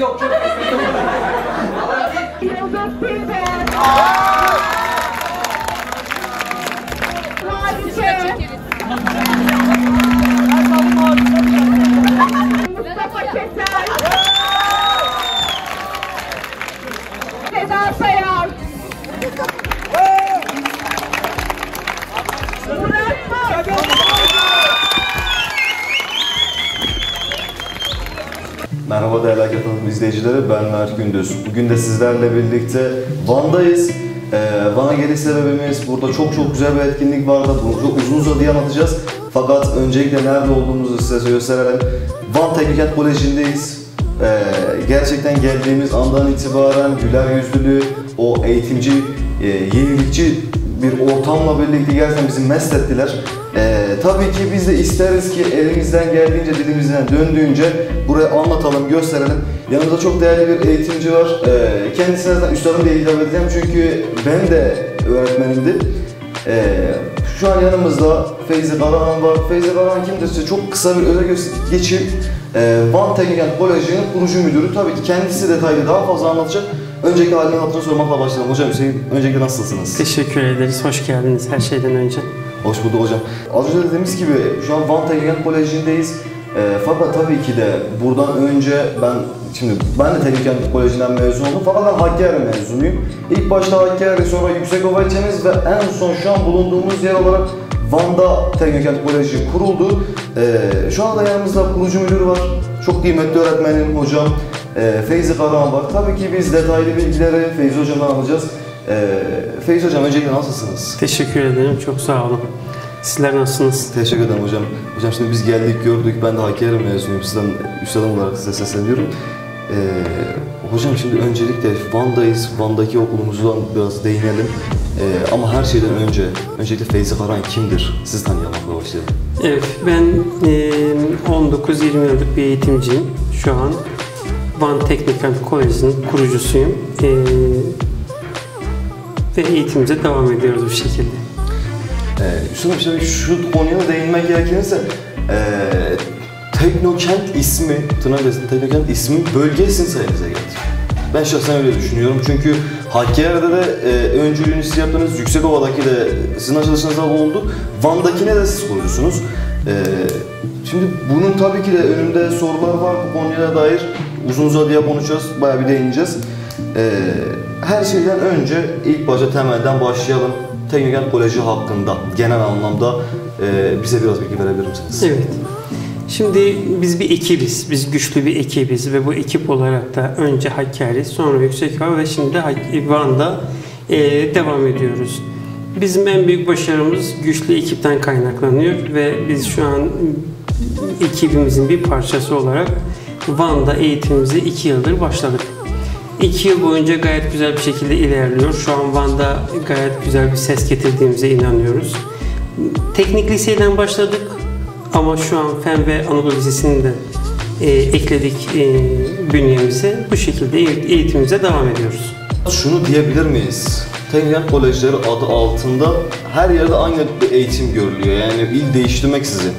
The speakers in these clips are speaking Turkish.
Yok. Yıldız Tilbe. Mustafa Keser. Seda Sayar. Murat Mor. Merhaba değerli Akat'ın izleyicileri, ben Mert Gündüz. Bugün de sizlerle birlikte Van'dayız. Van'a geliş sebebimiz, burada çok güzel bir etkinlik vardı. Bunu çok uzun uzadıya anlatacağız. Fakat öncelikle nerede olduğumuzu size gösterelim. Van Teknikent Koleji'ndeyiz. Gerçekten geldiğimiz andan itibaren güler yüzlülü, o eğitimci, yenilikçi bir ortamla birlikte gerçekten bizi mest ettiler. Tabii ki biz de isteriz ki elimizden geldiğince, dilimizden döndüğünce buraya anlatalım, gösterelim. Yanımızda çok değerli bir eğitimci var. Kendisine zaten üstadım diye hitap edeceğim çünkü ben de öğretmenimdi. Şu an yanımızda Feyzi Karahan var. Feyzi Karahan kimdir? Size çok kısa bir özel geçip Van Teknikent Koleji'nin kurucu müdürü. Tabii ki kendisi detaylı daha fazla anlatacak. Öncelikle halini hatırını sormakla başlayalım. Hocam Hüseyin, öncelikle nasılsınız? Teşekkür ederiz, hoş geldiniz her şeyden önce. Hoş bulduk hocam. Az önce dediğimiz gibi şu an Van Teknikent Koleji'ndeyiz. Fakat tabii ki de buradan önce ben de Teknikent Koleji'nden mezun oldum. Fakat ben Hakkari mezunuyum. İlk başta Hakkari, sonra Yüksekova ilçemiz ve en son şu an bulunduğumuz yer olarak Van'da Teknikent Koleji kuruldu. Şu anda yanımızda kurucu müdür var. Çok kıymetli öğretmenim hocam. Feyzi Karahan var. Tabii ki biz detaylı bilgileri Feyzi hocamdan alacağız. Feyzi hocam öncelikle nasılsınız? Teşekkür ederim, çok sağ olun. Sizler nasılsınız? Teşekkür ederim hocam. Hocam şimdi biz geldik, gördük. Ben de Hakkari mezunuyum. Sizden üstadım olarak size sesleniyorum. Hocam şimdi öncelikle Van'dayız. Van'daki okulumuzdan biraz değinelim. Ama her şeyden öncelikle Feyzi Karahan kimdir? Sizi tanıyamakla başlayalım. Evet, ben 19-20 yıllık bir eğitimciyim. Şu an Van Teknikent Koleji'nin kurucusuyum. Ve eğitimimize devam ediyoruz bu şekilde. Üstadım şimdi şu konuya değinmek gerekirse Teknokent ismi, Teknokent ismi bölge isim sayınıza geldi. Ben şahsen öyle düşünüyorum çünkü Hakkari'de de öncülüğünü siz yaptınız, Yüksekova'daki de sizin açılışınızda oldu, Van'dakine de siz kurucusunuz. Şimdi bunun tabii ki de önümde sorular var, bu konuya dair uzun uzadıya konuşacağız, bayağı bir değineceğiz. Her şeyden önce ilk başta temelden başlayalım. Teknikent Koleji hakkında genel anlamda bize biraz bilgi verebilir misiniz? Evet. Şimdi biz bir ekibiz, biz güçlü bir ekibiz ve bu ekip olarak da önce Hakkari, sonra Yüksekova ve şimdi Van'da devam ediyoruz. Bizim en büyük başarımız güçlü ekipten kaynaklanıyor ve biz şu an ekibimizin bir parçası olarak Van'da eğitimimizi 2 yıldır başladık. 2 yıl boyunca gayet güzel bir şekilde ilerliyor. Şu an Van'da gayet güzel bir ses getirdiğimize inanıyoruz. Teknik liseden başladık ama şu an Fen ve Anadolu Lisesi'ni de ekledik bünyemize. Bu şekilde eğitimimize devam ediyoruz. Şunu diyebilir miyiz? Teknikent Kolejleri adı altında her yerde aynı bir eğitim görülüyor. Yani il değiştirmeksizin.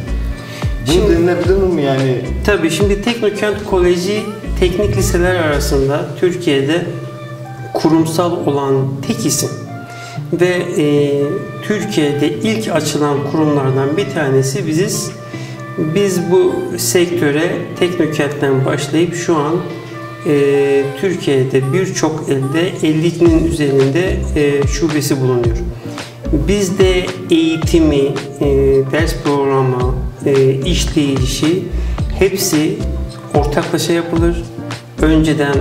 Bunu denilebilir mi yani? Tabii şimdi Teknokent Koleji teknik liseler arasında Türkiye'de kurumsal olan tek isim ve Türkiye'de ilk açılan kurumlardan bir tanesi biziz. Biz bu sektöre Teknokent'ten başlayıp şu an Türkiye'de birçok elde 50'nin üzerinde şubesi bulunuyor. Bizde eğitimi, ders programı, işleyişi hepsi ortaklaşa yapılır. Önceden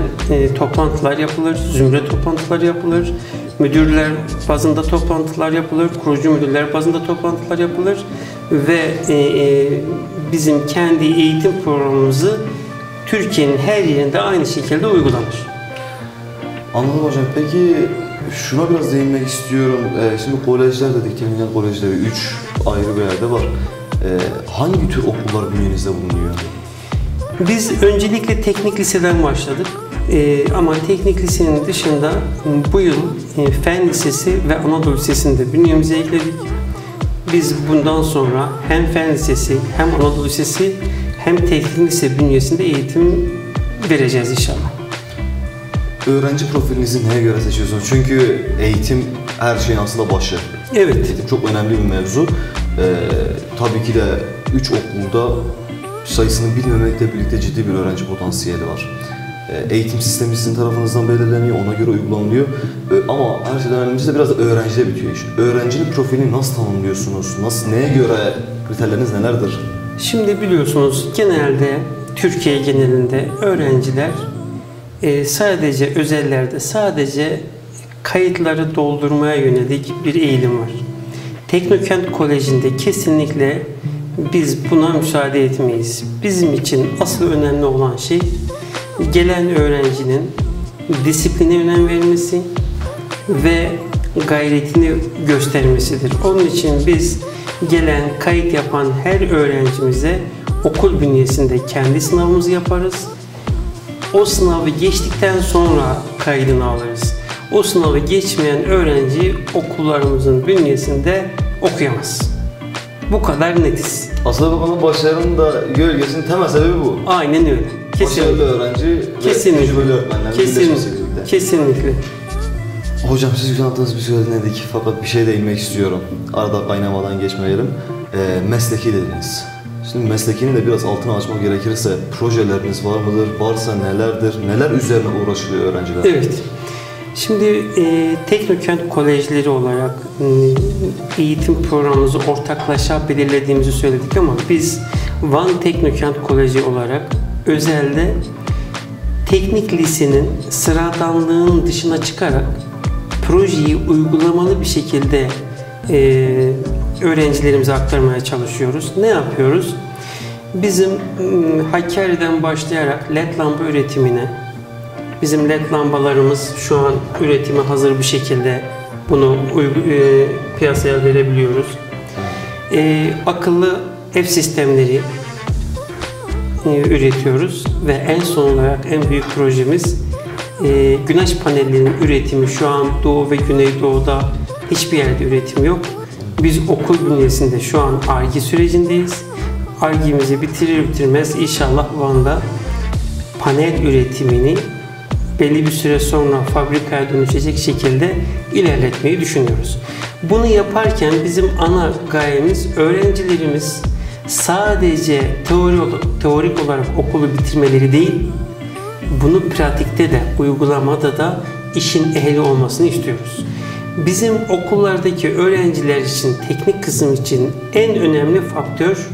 toplantılar yapılır, zümre toplantıları yapılır, müdürler bazında toplantılar yapılır, kurucu müdürler bazında toplantılar yapılır ve bizim kendi eğitim programımızı Türkiye'nin her yerinde aynı şekilde uygulanır. Anladım hocam. Peki şuna biraz değinmek istiyorum. Şimdi kolejler dedik, Teknikent Kolejleri 3 ayrı bir yerde var. Hangi tür okullar bünyenizde bulunuyor? Biz öncelikle teknik liseden başladık. Ama teknik lisenin dışında bu yıl Fen Lisesi ve Anadolu Lisesi'ni de bünyemize ekledik. Biz bundan sonra hem Fen Lisesi hem Anadolu Lisesi hem Teknik Lise bünyesinde eğitim vereceğiz inşallah. öğrenci profilinizi neye göre seçiyorsunuz? Çünkü eğitim her şeyin aslında başı. Evet. Eğitim çok önemli bir mevzu. Tabii ki de 3 okulda sayısını bilmemekle birlikte ciddi bir öğrenci potansiyeli var. Eğitim sistemi sizin tarafınızdan belirleniyor, ona göre uygulanılıyor. Ama her şeyden önemlisi de biraz da öğrencide bitiyor iş. Öğrencinin profilini nasıl tanımlıyorsunuz? Neye göre kriterleriniz nelerdir? Şimdi biliyorsunuz genelde Türkiye genelinde öğrenciler sadece özellerde sadece kayıtları doldurmaya yönelik bir eğilim var. Teknokent Koleji'nde kesinlikle biz buna müsaade etmeyiz. Bizim için asıl önemli olan şey gelen öğrencinin disipline önem vermesi ve gayretini göstermesidir. Onun için biz gelen, kayıt yapan her öğrencimize okul bünyesinde kendi sınavımızı yaparız. O sınavı geçtikten sonra kaydını alırız. O sınavı geçmeyen öğrenci okullarımızın bünyesinde okuyamaz. Bu kadar netiz. Aslında bu konu başarının da gölgesinin temel sebebi bu. Aynen öyle. Başarılı öğrenci kesinlikle. ve tecrübeli öğretmenlerin birleşmesi birlikte. Kesinlikle. Hocam siz güzel anlattığınız bir söz dinledik fakat bir şey değinmek istiyorum. Arada kaynamadan geçmeyelim. Mesleki dediniz. Şimdi meslekini de biraz altına açmak gerekirse projeleriniz var mıdır? Varsa nelerdir? Neler üzerine uğraşılıyor öğrenciler? Evet. Şimdi Teknokent Kolejleri olarak eğitim programımızı ortaklaşa belirlediğimizi söyledik ama biz Van Teknokent Koleji olarak özelde teknik lisenin sıradanlığının dışına çıkarak projeyi uygulamalı bir şekilde öğrencilerimize aktarmaya çalışıyoruz. Ne yapıyoruz? Bizim Hakkari'den başlayarak LED lamba üretimine, bizim LED lambalarımız şu an üretime hazır bir şekilde bunu piyasaya verebiliyoruz. Akıllı ev sistemleri üretiyoruz ve en son olarak en büyük projemiz güneş panellerinin üretimi. Şu an Doğu ve Güneydoğu'da hiçbir yerde üretim yok. Biz okul bünyesinde şu an Ar-Ge sürecindeyiz. Ar-Ge'mizi bitirir bitirmez inşallah Van'da panel üretimini belli bir süre sonra fabrikaya dönüşecek şekilde ilerletmeyi düşünüyoruz. Bunu yaparken bizim ana gayemiz öğrencilerimiz sadece teorik olarak okulu bitirmeleri değil, bunu pratikte de, uygulamada da işin ehli olmasını istiyoruz. Bizim okullardaki öğrenciler için, teknik kısım için en önemli faktör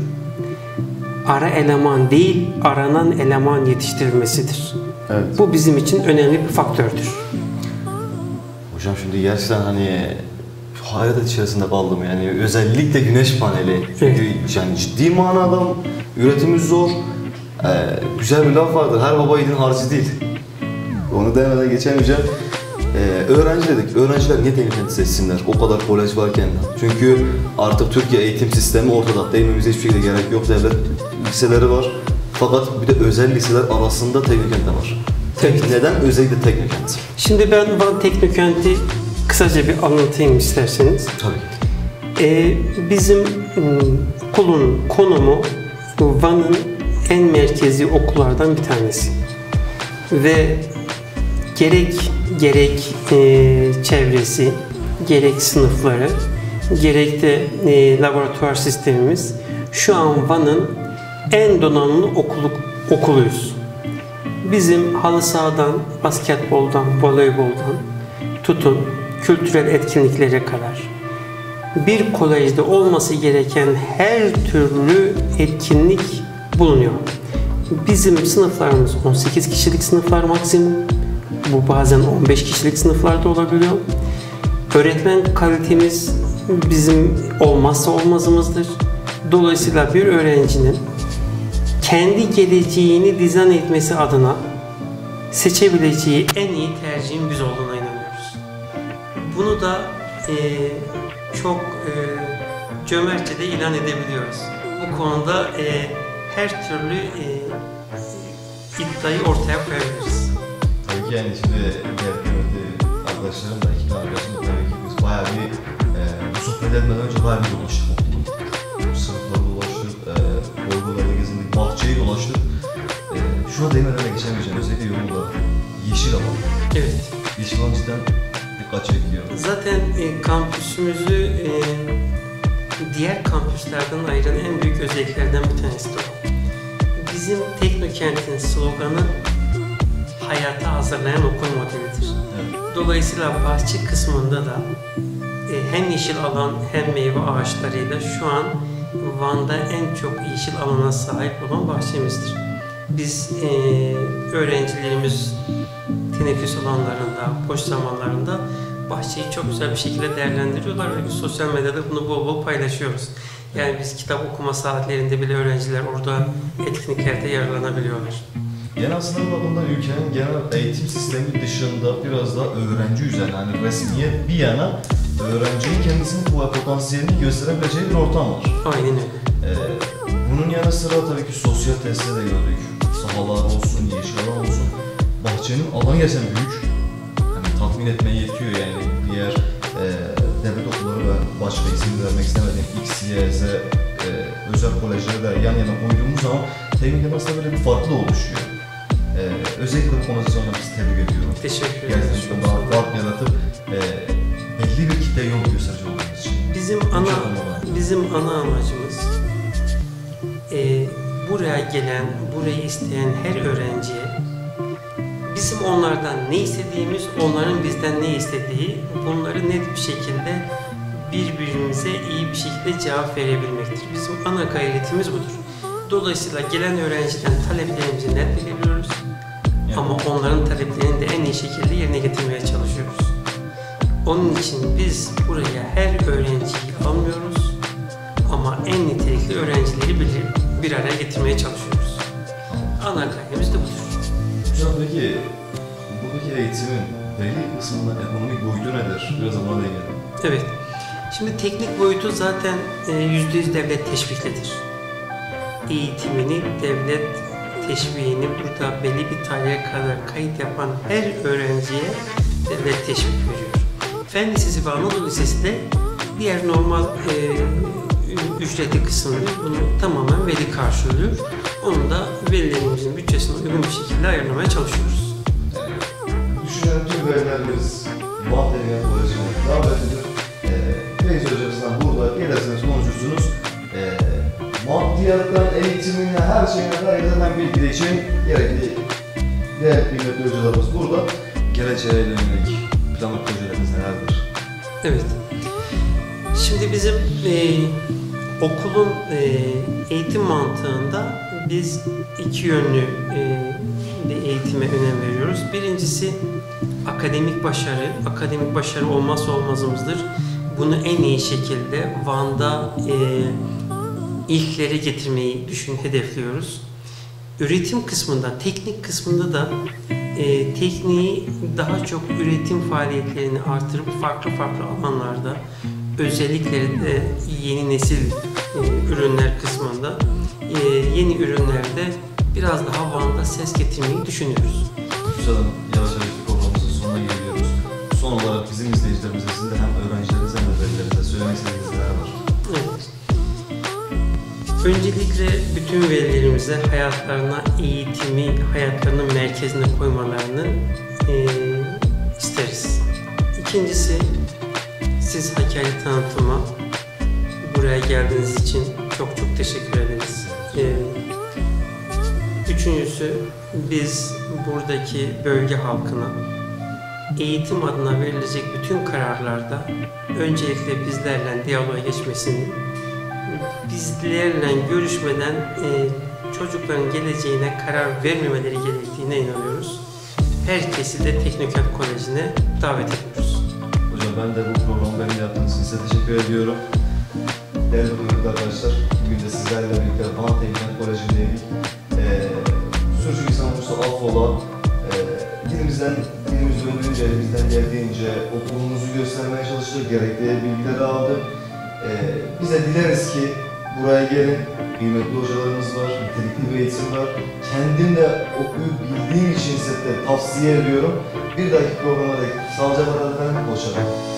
ara eleman değil, aranan eleman yetiştirilmesidir. Evet. Bu bizim için önemli bir faktördür. Hocam şimdi gerçekten hayret içerisinde kaldım yani özellikle güneş paneli. Çünkü yani ciddi manada üretimi zor. Güzel bir laf vardır, her baba yiğidin harcı değil. Onu demeden geçemeyeceğim. Öğrenci dedik, öğrenciler niye teknikenti seçsinler o kadar kolej varken? Çünkü artık Türkiye eğitim sistemi ortada, değinmemize hiçbir şekilde gerek yok, devlet liseleri var. Fakat bir de özel liseler arasında teknikent de var. Neden özellikle teknikent? Şimdi ben Van Teknokent'i kısaca bir anlatayım isterseniz. Tabii. Bizim okulun konumu Van'ın en merkezi okullardan bir tanesi. Ve gerek çevresi, gerek sınıfları, gerek de laboratuvar sistemimiz şu an Van'ın en donanımlı okuluyuz. Bizim halı sahadan, basketboldan, voleyboldan tutun kültürel etkinliklere kadar bir kolejde olması gereken her türlü etkinlik bulunuyor. Bizim sınıflarımız 18 kişilik sınıflar maksimum. Bu bazen 15 kişilik sınıflarda olabiliyor. Öğretmen kalitemiz bizim olmazsa olmazımızdır. Dolayısıyla bir öğrencinin kendi geleceğini dizayn etmesi adına seçebileceği en iyi tercihin biz olduğuna inanıyoruz. Bunu da çok cömertçe de ilan edebiliyoruz. Bu konuda her türlü iddiayı ortaya koyabiliriz. Tabii ki yani şimdi diğer kıymetli arkadaşlarım da iki arkadaşım da tabii ki biz bayağı bir bu sohbet etmeden önce bayağı bir dolaştık okulun. Sınıfları dolaştık, bölgelerde gezindik, bahçeyi dolaştık. Şuna değinmeden de geçemeyeceğim, özellikle yolunda yeşil alan. Evet. Yeşil alan cidden dikkat çekiyor. Zaten kampüsümüzü diğer kampüslerden ayıran en büyük özelliklerden bir tanesi de o. Bizim Teknokent'in sloganı hayata hazırlayan okul modelidir. Evet. Dolayısıyla bahçe kısmında da hem yeşil alan hem meyve ağaçlarıyla şu an Van'da en çok yeşil alana sahip olan bahçemizdir. Biz öğrencilerimiz teneffüs alanlarında, boş zamanlarında bahçeyi çok güzel bir şekilde değerlendiriyorlar ve sosyal medyada bunu bol bol paylaşıyoruz. Yani biz kitap okuma saatlerinde bile öğrenciler orada etkinliklerde yararlanabiliyorlar. Yani aslında bakımdan ülkenin genel eğitim sistemi dışında biraz da öğrenci üzerine, hani resmiyet bir yana öğrencinin kendisinin potansiyelini gösterebileceği bir ortam var. Aynen öyle. Bunun yanı sıra tabii ki sosyal tesisleri de gördük. Sahalar olsun, yeşil alan olsun. Bahçenin alanı gerçekten büyük. Yani tatmin etmeye yetiyor yani. Diğer devlet okulları ve başka isim vermek istemediğim X, Y, Z özel kolejleri de yan yana koyduğumuz zaman teknikten aslında böyle bir farklı oluşuyor. Özellikle bu konuda sonra biz tebrik ediyorum. Teşekkür ederim. Gerçekten daha fark yaratıp belli bir kitle yol gösterici olduğumuz için. Bizim ana amacımız buraya gelen, burayı isteyen her öğrenciye bizim onlardan ne istediğimiz, onların bizden ne istediği, bunları net bir şekilde birbirimize iyi bir şekilde cevap verebilmektir. Bizim ana gayretimiz budur. Dolayısıyla gelen öğrenciden taleplerimizi net belirliyoruz. Ama onların taleplerini de en iyi şekilde yerine getirmeye çalışıyoruz. Onun için biz buraya her öğrenciyi almıyoruz ama en nitelikli öğrencileri bir araya getirmeye çalışıyoruz. Ana gayemiz de budur. Hocam peki, buradaki eğitimin belli kısmında ekonomik boyutu nedir? Biraz buna değinelim. Evet. Şimdi teknik boyutu zaten %100 devlet teşviklidir. Eğitimini, devlet teşviğini burada belli bir tarihe kadar kayıt yapan her öğrenciye devlet teşvik veriyor. Fen Lisesi ve Anadolu Lisesi de diğer normal ücretli kısmını bunu tamamen veli karşılıyor. Onu da velilerimizin bütçesine uygun bir şekilde ayarlamaya çalışıyoruz. Düşünen tüm velilerimiz Van Teknik Koleji'ne davet edilir. Feyzi hocamızdan burada gelirseniz konuşursunuz. Maddiyattan eğitimine, her şeyine dair zaten bilgi için gerekli değerli kıymetli hocalarımız burada. Geleceğe yönelik plan ve projeleriniz nelerdir? Evet. Şimdi bizim okulun eğitim mantığında biz iki yönlü bir eğitime önem veriyoruz. Birincisi akademik başarı. Akademik başarı olmazsa olmazımızdır. Bunu en iyi şekilde Van'da ilklere getirmeyi hedefliyoruz. Üretim kısmında, teknik kısmında da tekniği daha çok üretim faaliyetlerini artırıp farklı alanlarda, özellikle de yeni nesil ürünler kısmında, yeni ürünlerde biraz daha Van'da ses getirmeyi düşünüyoruz. Güzel Hanım, yavaş yavaş programımızın sonuna geliyoruz. Son olarak bizim izleyicilerimize, sizin de hem öğrencilerinize hem de velilerinize söylemek istediğiniz neler var? Evet. Öncelikle bütün velilerimize hayatlarına eğitimi, hayatlarının merkezine koymalarını isteriz. İkincisi, siz Hakkari tanıtıma buraya geldiğiniz için çok teşekkür ederiz. Üçüncüsü, biz buradaki bölge halkına eğitim adına verilecek bütün kararlarda öncelikle bizlerle diyaloğa geçmesini, bizlerle görüşmeden çocukların geleceğine karar vermemeleri gerektiğine inanıyoruz. Herkesi de Teknokent Koleji'ne davet ediyoruz. Hocam ben de bu programı benimle yaptığınız için size teşekkür ediyorum. Değerli kıymetli arkadaşlar, bugün de sizlerle birlikte Van Teknokent Koleji'ndeydik. Sürücü insan olursa affola, dilimiz döndüğünce, elimizden geldiğince okulumuzu göstermeye çalıştık, gerekli bilgileri aldık. Biz de dileriz ki buraya gelin, kıymetli hocalarımız var, nitelikli bir eğitim var. Kendim de okuyup bildiğim için size de tavsiye ediyorum. Bir dahaki programa dek sağlıcakla kalın efendim, hoşça kalın.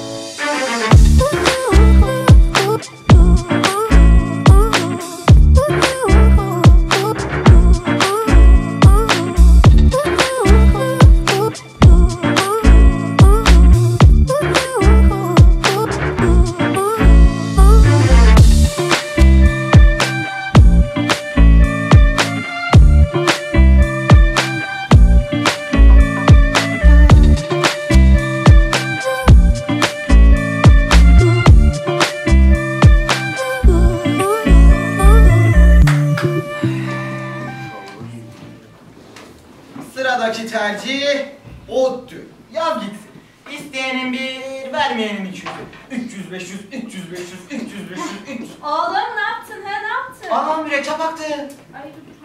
tercih ODTÜ. Yaz gitsin. İsteyenin bir, vermeyenin 200. 300, 500, 300, 500, 300, 500, 300. Oğlum ne yaptın ha ne yaptın? Aman mürekkep aktı. Ay dur.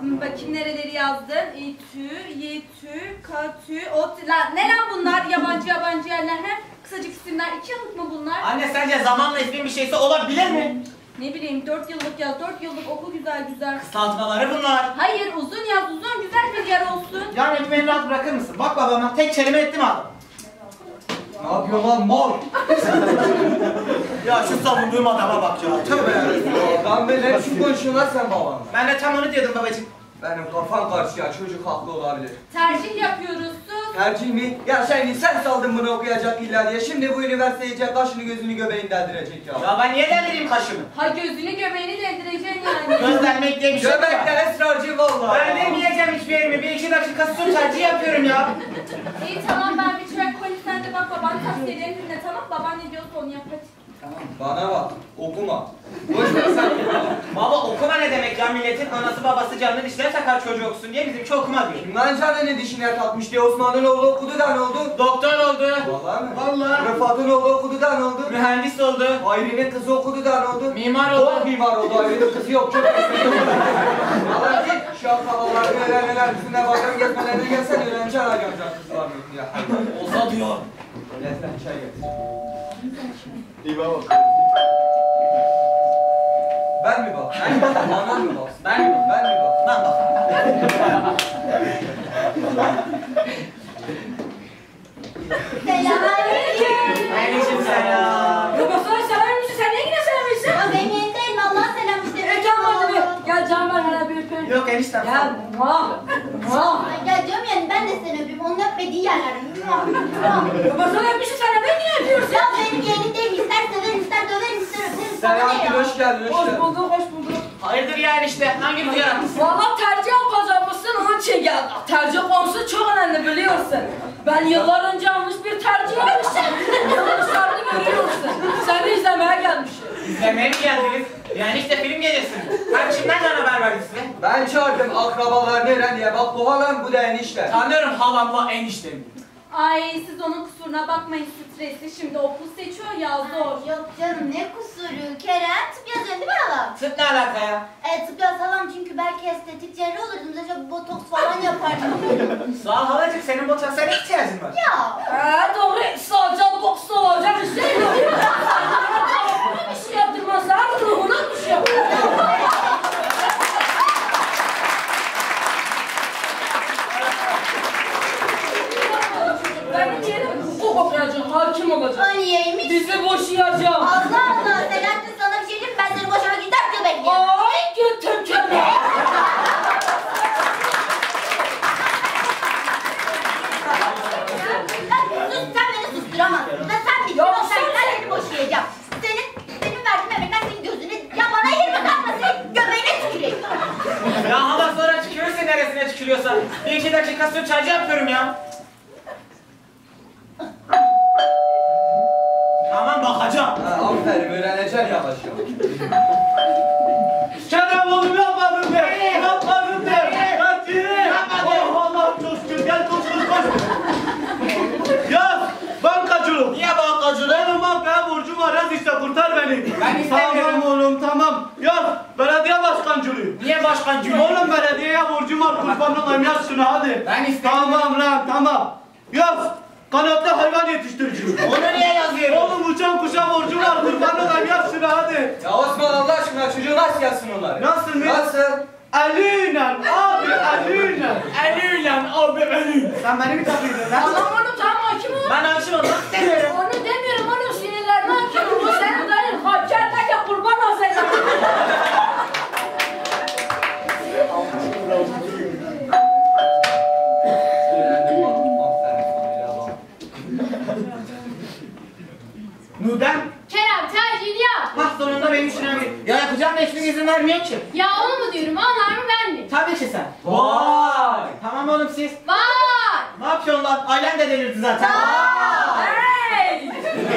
Bakayım nereleri yazdın? İTÜ, YTÜ, KTÜ, ODTÜ. Lan ne lan bunlar? Yabancı yerler he? Kısacık isimler. 2 yıllık mı bunlar? Anne sence zamanla ismin bir şeyse olabilir mi? Ne bileyim 4 yıllık yaz. 4 yıllık oku güzel güzel. Kısaltmaları bunlar. Hayır uzun yaz uzun güzel bir yer olsun. Yani beni rahat bırakır mısın? Bak babama tek kelime ettim adam. Ne yapıyor lan mal? Ya şu savunduğum adama bak ya. Tövbe ya. Lan ben ne biçim konuşuyorsun lan sen babamla? Ben de tam onu diyordum babacığım. Benim kafam karşı ya, çocuk haklı olabilir. Tercih yapıyoruz sus. Tercih mi? Ya sen saldın bunu okuyacak illa diye. Şimdi bu üniversiteye kaşını gözünü göbeğini deldirecek ya. Ya ben niye deldireyim kaşımı? Ha gözünü göbeğini deldireceksin yani. Gözlenmek diye bir şey yok. Göbekten esrarcı vallahi. Ben demeyeceğim hiçbir yerimi. 1-2 dakika sus tercih yapıyorum ya. İyi tamam ben bir çırak koyayım sen de bak baban tavsiyelerini dinle tamam. Baban ne diyorsa onu yap hadi. Bana bak, okuma. Boş ver sen okuma. Baba okuma ne demek ya? Milletin anası babası canını dişlerine takar çocuğu okusun diye bizimki okuma diyor. Kimden canını dişine takmış diye Osman'ın oğlu okudu da ne oldu? Doktor oldu. Vallahi mi? Vallahi. Rıfat'ın oğlu okudu da ne oldu? Mühendis oldu. Hayri'nin kızı okudu da ne oldu? Mimar oldu. Oh, mimar oldu. Hayri'nin kızı yok. Çok esnek. Valla git şu an havalarda öğrenmeler bizimle bayram gezmelerine gelsen öğrenci arayacağım kızlar mı ya. Olsa diyor. Gel lan çay getir. İyi baba. Ben mi bak? Ben mi bak? Anan mı bak? Ben mi bak? Ben mi bak? Ben bak. Selamünaleyküm. Aleyküm selam. Babasına sever misin? Sen niye yine sevmişsin? Ya ben yeni değilim Allah'a selam işte. Can var tabii. Gel Can var bana bir öpün. Yok eniştem. Gel. Muah. Muah. Ay, ya diyorum yani ben de seni öpeyim. Onun öpmediği yerler. Babasına öpmüşsün sen de ben niye öpüyorsun? Ya benim yeğenim değil. İster severim, ister döverim, ister öperim. Sana Selam ne ya? hoş geldin. Hoş bulduk, hoş bulduk. Hayırdır ya enişte? Hangi rüzgar atmışsın? Valla tercih yapacakmışsın onun için geldi. Tercih konusu çok önemli biliyorsun. Ben yıllar önce yanlış bir tercih yapmışım. Sonuçlarını görüyorsun. Seni izlemeye gelmişim. İzlemeye mi geldiniz? Yani işte film gecesi. Hem kimden haber verdi size? Ben çağırdım akrabalar neren diye. Bak bu halam bu da enişte. Tanıyorum halamla eniştemi. Ay siz onun kusuruna bakmayın stresli. Şimdi okul seçiyor ya zor. Yok canım ne kusuru. Kerem tıp yazıyorsun değil mi halam? Tıp ne alaka ya? Tıp yazsalam çünkü belki estetik cerrah olurdum. Mesela botoks falan yapardım. Sağ ol halacık senin botoksa ne ihtiyacın var? Ya. Doğru sadece boks olacak bir şey yok. Bir şey yaptırmazlar ruhuna bir şey yapıyor. Benim yerim hukuk okuyacağım, hakim olacağım. O niyeymiş? Bizi boşayacağım. Allah Allah. Selahattin sana bir şey diyeyim mi? Ben seni boşamak gider diyor bekliyorum. Ay götüm köle. Sus sen beni susturamazsın. Sen bir Ya sen seni boşayacağım. Benim verdiğim emekler senin gözünü. Ya bana yer mi kalma senin göbeğine tüküreyim. Ya hala sonra tükürürsün neresine tükürüyorsan. 1-2 dakika süt çaycı yapıyorum ya. Tamam bakacağım. Ha, aferin öğreneceksin yavaş yavaş. Kerem oğlum yapmadın de! Yapmadın de! Oh Allah'ım çok şükür gel koş koş koş! Yaz! Bankacılık! Niye bankacılık? Benim bankaya borcum var yaz işte kurtar beni! Ben istemiyorum. Tamam oğlum tamam! Yaz! Belediye başkancılığı! Niye başkancılık? Oğlum belediyeye borcum var kurbanın olayım yaz şunu hadi! Ben istemiyorum. Tamam lan tamam! Yaz! Kanatlı hayvan yetiştiriciliği! Onu niye yazıyorum? Oğlum uçan kuşa borcum var kurbanın olayım yaz şunu hadi! Ya Osman Allah aşkına çocuğu nasıl yazsın onları? Nasıl mı? Nasıl? Eliyle abi eliyle! Eliyle abi eli. Sen beni mi takıydın lan? Tamam oğlum tamam hakim ol. Ben aşım olmak istemiyorum. Onu demiyorum oğlum sinirlerine hakim ol. O senin dayın hakerdeki kurban o senin. Öğrendim bak. Aferin sana ya bak. Nudem. Kerem tercihini yap. Bak sonunda benim işine bir. Ya yapacağım da hiçbir izin vermiyor ki. Ya onu mu diyorum anlar mı ben mi? Tabii ki sen. Vay! Tamam oğlum siz. Vay! Ne yapıyorsun lan? Ailen de delirdi zaten. Hey!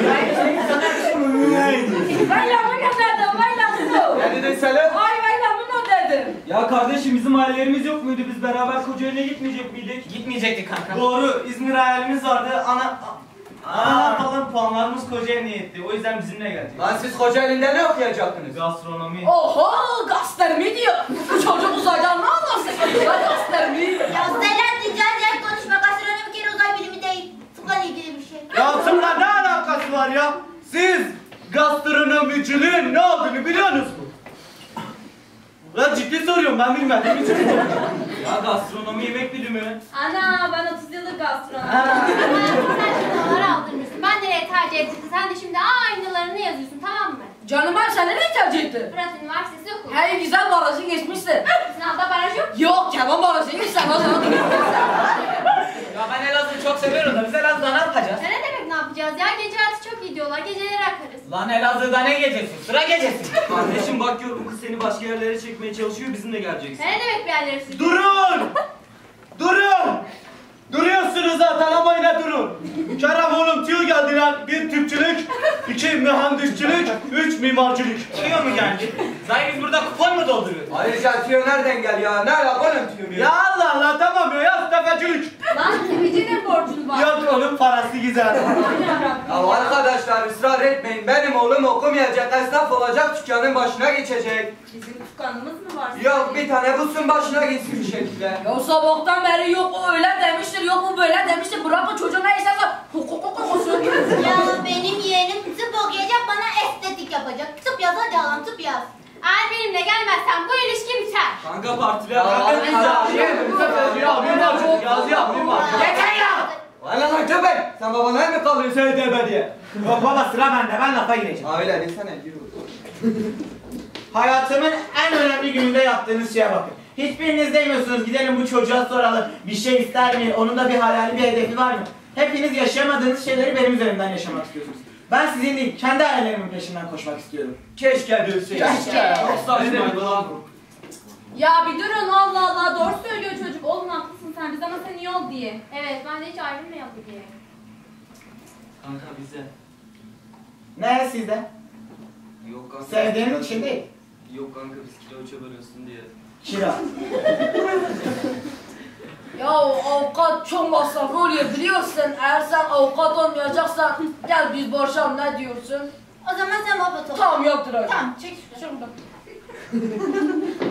Ben senin sana bir şey mi? Ben lafını dedim, ben lafını. Ne dedin Selim? Ay ben lafını dedim. Ya Ya kardeşim bizim ailelerimiz yok muydu? Biz beraber Kocaeli'ne gitmeyecek miydik? Gitmeyecektik kanka. Doğru, İzmir hayalimiz vardı. Ana falan puanlarımız Kocaeli'ne yetti. O yüzden bizimle gelecek. Lan siz Kocaeli'nde ne okuyacaktınız? Gastronomi. Oho gastronomi diyor. Bu çocuk uzaydan ne anlarsın? Gastronomi. Ya Selen rica ederim konuşma. Gastronomi bir kere uzay bilimi değil. Tıpla ilgili bir şey. Ya tıpla ne alakası var ya? Siz gastronomiciliğin ne olduğunu biliyorsunuz mu? Ya ciddi soruyorum, ben bilmediğim için. Ya gastronomi yemek bilimi. Ana ben 30 yıllık gastronom. Sen şuraları aldırmışsın. Ben nereye tercih ettim? Sen de şimdi aynılarını yazıyorsun tamam mı? Canım ben seni ne tercih ettim? Fırat Üniversitesi oku. Hey güzel barajı geçmişsin. Sınavda baraj yok. Yok Kemal barajı geçsen o zaman. Ya ben Elazığ'ı çok seviyorum da biz Elazığ'da ne yapacağız? Ya ne demek ne yapacağız ya? Gece hayatı çok iyi diyorlar. Geceleri akarız. Lan Elazığ'da ne gecesi? Sıra gecesi. Kardeşim bakıyorum kız seni başka yerlere çekmeye çalışıyor, bizimle geleceksin. Ya ne demek bir yerleri siz? Durun! Durun! Duruyorsunuz zaten ama yine durun. Kerem oğlum tüyo geldi lan. 1 tüpçülük, 2 mühendisçilik, 3 mimarcılık. Tüyo mu geldi? Zaten biz burada kupon mu dolduruyoruz? Ayrıca tüyo nereden geldi ya? Ne alakalı tüyo Ya Allah Allah tamam ya tefecilik. Lan tefecinin borcunu var. Yok onun parası güzel. Ya arkadaşlar ısrar etmeyin. Benim oğlum okumayacak, esnaf olacak, dükkanın başına geçecek. Bizim dükkanımız mı var? Yok bir tane bulsun başına gitsin bir şekilde. Ya sabahtan beri yok o öyle demiştir, yok o böyle demiştir. Bırak o çocuğu ne isterse Ya benim yeğenim tıp okuyacak bana estetik yapacak. Tıp yaz hadi alan tıp yaz. Eğer benimle gelmezsen bu ilişki biter. Kanka partiler. Yeter ya! Valla lan köpek! Sen babana mı kalıyorsun ödeme diye? Yok baba sıra bende, ben lafa gireceğim. Öyle desene yürü. Hayatımın en önemli gününde yaptığınız şeye bakın. Hiçbiriniz demiyorsunuz gidelim bu çocuğa soralım. Bir şey ister mi? Onun da bir hayali, bir hedefi var mı? Hepiniz yaşayamadığınız şeyleri benim üzerimden yaşamak istiyorsunuz. Ben sizin değil, kendi hayallerimin peşinden koşmak istiyorum. Keşke dövseydik. Keşke. Çok saçmaydı lan bu. Ya bir durun Allah Allah doğru söylüyor çocuk. Oğlum haklısın sen biz ama sen iyi ol diye. Evet ben de hiç ayrılmayalım diye. Kanka bize. Ne sizde? Yok kanka. Sevdiğiniz için değil. Yok kanka biz kilo çabalıyorsun diye. Kira. Ya avukat çok masraflı oluyor biliyorsun. Eğer sen avukat olmayacaksan gel biz barışalım ne diyorsun? O zaman sen baba topla. Tamam yoktur öyle. Tamam çek şuradan.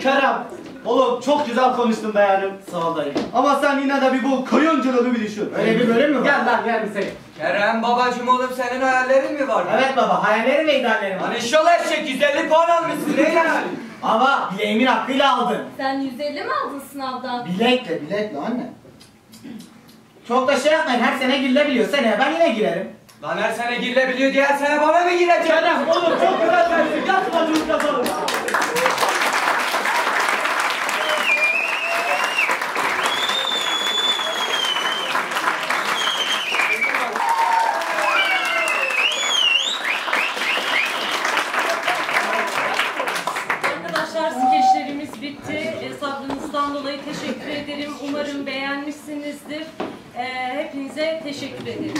Kerem, oğlum çok güzel konuştun be yani. Sağ ol dayı. Ama sen yine de bir bu kayıncılığını bir düşün. Öyle bir bölüm mü var? Gel lan gel bir sen. Kerem babacım oğlum senin hayallerin mi var? Evet baba, hayallerim ve ideallerim var. Hani inşallah eşek 150 puan almışsın ne yani? Ama bileğimin hakkıyla aldın. Sen 150 mi aldın sınavdan? Bilekle anne. Çok da şey yapmayın, her sene girilebiliyor. Seneye ben yine girerim. Lan her sene girilebiliyor diye her sene bana mı girecek? Kerem oğlum çok güzel dersin. Gel bacımız yazalım. Arkadaşlar skeçlerimiz bitti. Sabrınızdan dolayı teşekkür ederim. Umarım beğenmişsinizdir. Hepinize teşekkür ederim.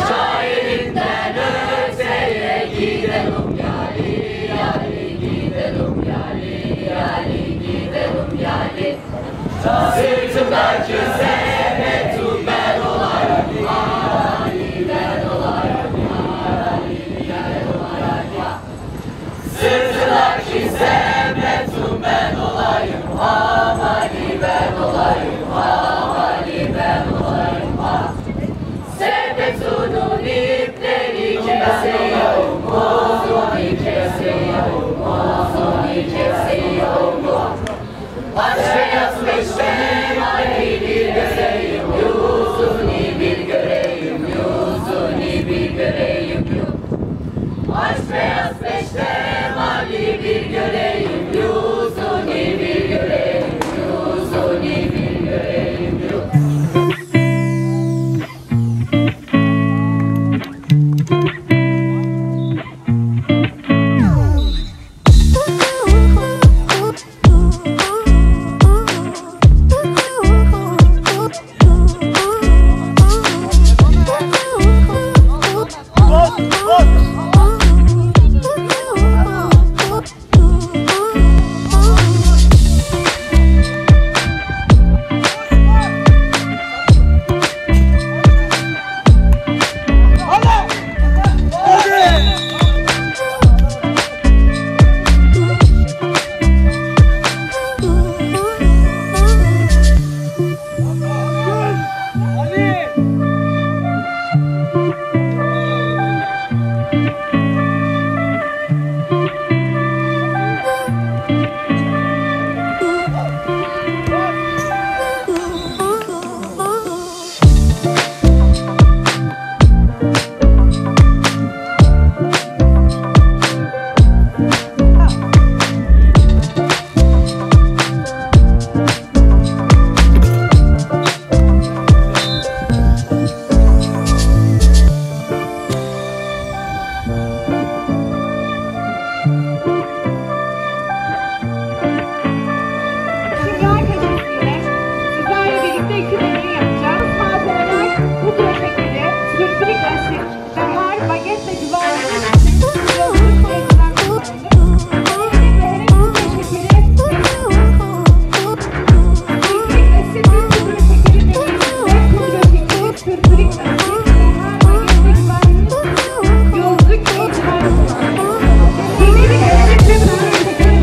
Şairinden öteye gidelim yali yali gidelim yali yali gidelim yali. Sırtımdaki semetum ben olayım yali ben olayım yali ben olayım. Sırtımdaki semetum ben olayım amali ben olayım amali ben olayım. Sepetunun ipleri kesiyor mu? Kesiyor mu? Kesiyor mu? Aşka yatmış benim aleyhim Bunlar baget ve güvenlik için yazılı süreçten kullanılır. Ve her iki şekeri asit ve pudra şekeri deneyiminde pudra şekeri, sülfürik asit, bunlar baget ve güvenlik gözlük ve güvenlik. Yeni bir asit ve pudra şekeri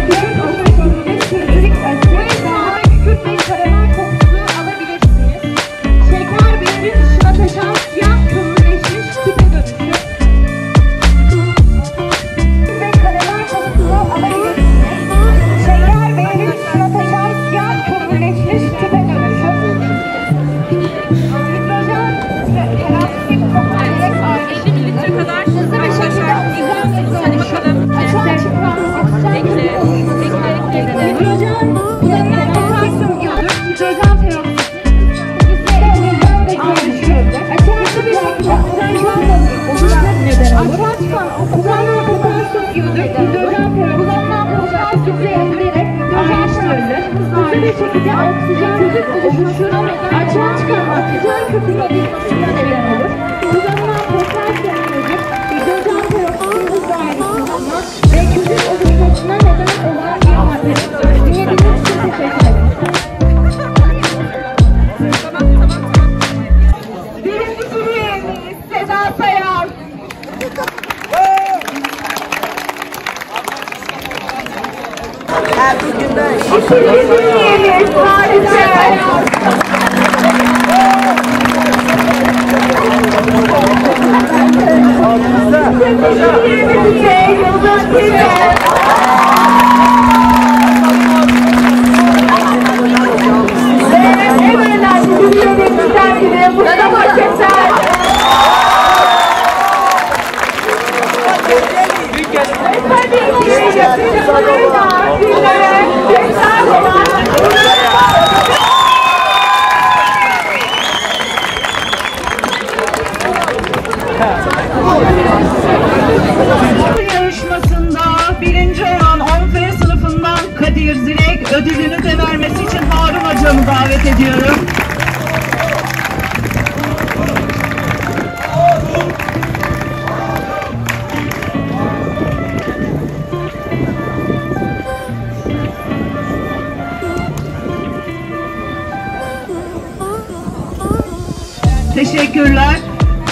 deneyiminde sülfürik asit, bunlar kükürt ve karamel kokusu alabilirsiniz. Şeker beynin dışına taşan siyah kömürleşmiş tüpe dönüşür. Ve karamel kokusunu alabilirsiniz. Şeker beynin dışına taşan siyah kömürleşmiş tüpe dönüşür. Hidrojen ve peroksik direkt ayrı. 50 mililitre kadar Hızlı bir şekilde oksijen ve dönüşür. Açığa çıkan oksijen hidrojen yanına potasyum iyonu, hidrojen peroksit açıklı bir şekilde oksijen oluşmak neden olur. Açığa çıkan oksijen potasyum iyonu, hidrojen peroksit kullanılan potasyumla emzilerek hidrojenleştirilir. Hızlı bir şekilde oksijen köpük oluşur. Açığa çıkan oksijen köpüğü oluşmasına neden olur. Kullanılan potasyum iyonu, hidrojen peroksitin hızlı ayrıştırılma ve köpük oluşmasına neden olan bir maddedir. Dinlediğiniz için teşekkür ederim. Birinci jüri üyemiz Seda Sayar. İkinci jüri üyemiz Halice. Üçüncü jüri üyemiz ise Yıldız Tilbe. En önemli jüri üyemizden biri Mustafa Keser. Tabii ki yakışıklığıyla bizlere destek olan yarışmasında birinci olan 10F sınıfından Kadir Zilek ödülünü de vermesi için Harun hocamı davet ediyorum. Teşekkürler.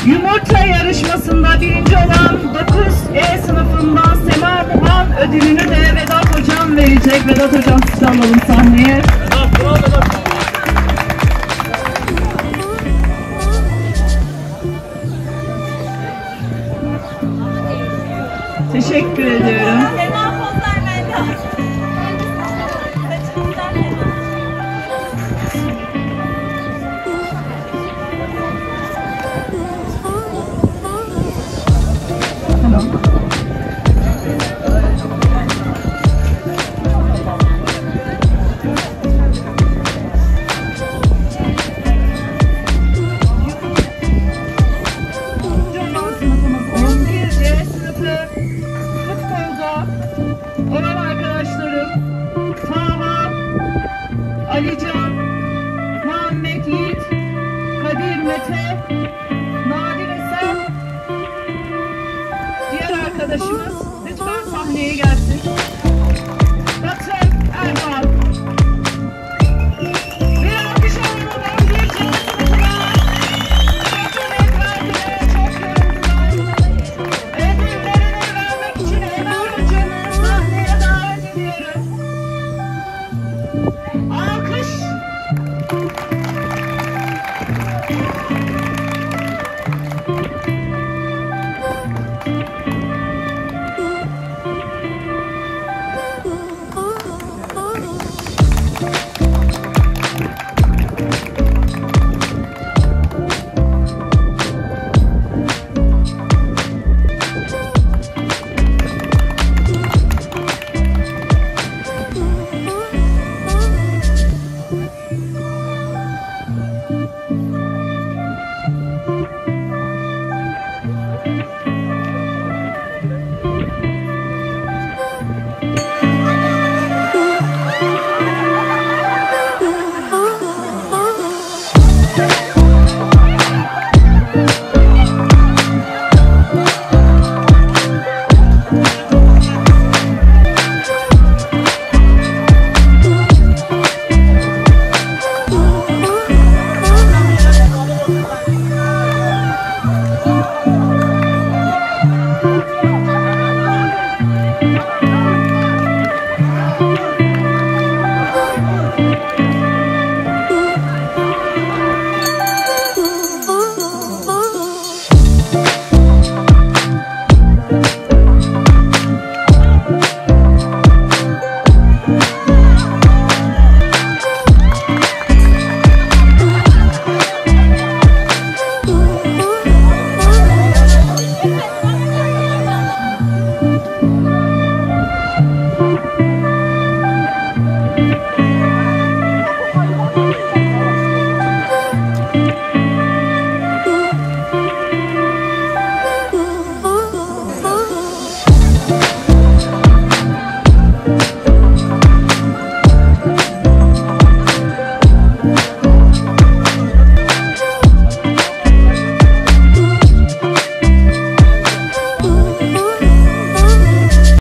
Yumurta yarışmasında birinci olan 9E sınıfından Sema Muhan ödülünü de Vedat hocam verecek. Vedat hocam sizi alalım sahneye. Teşekkür ediyorum. Alican, Muhammed Yiğit, Kadir Mete, Nadir Esen, diğer arkadaşımız lütfen sahneye gelsin.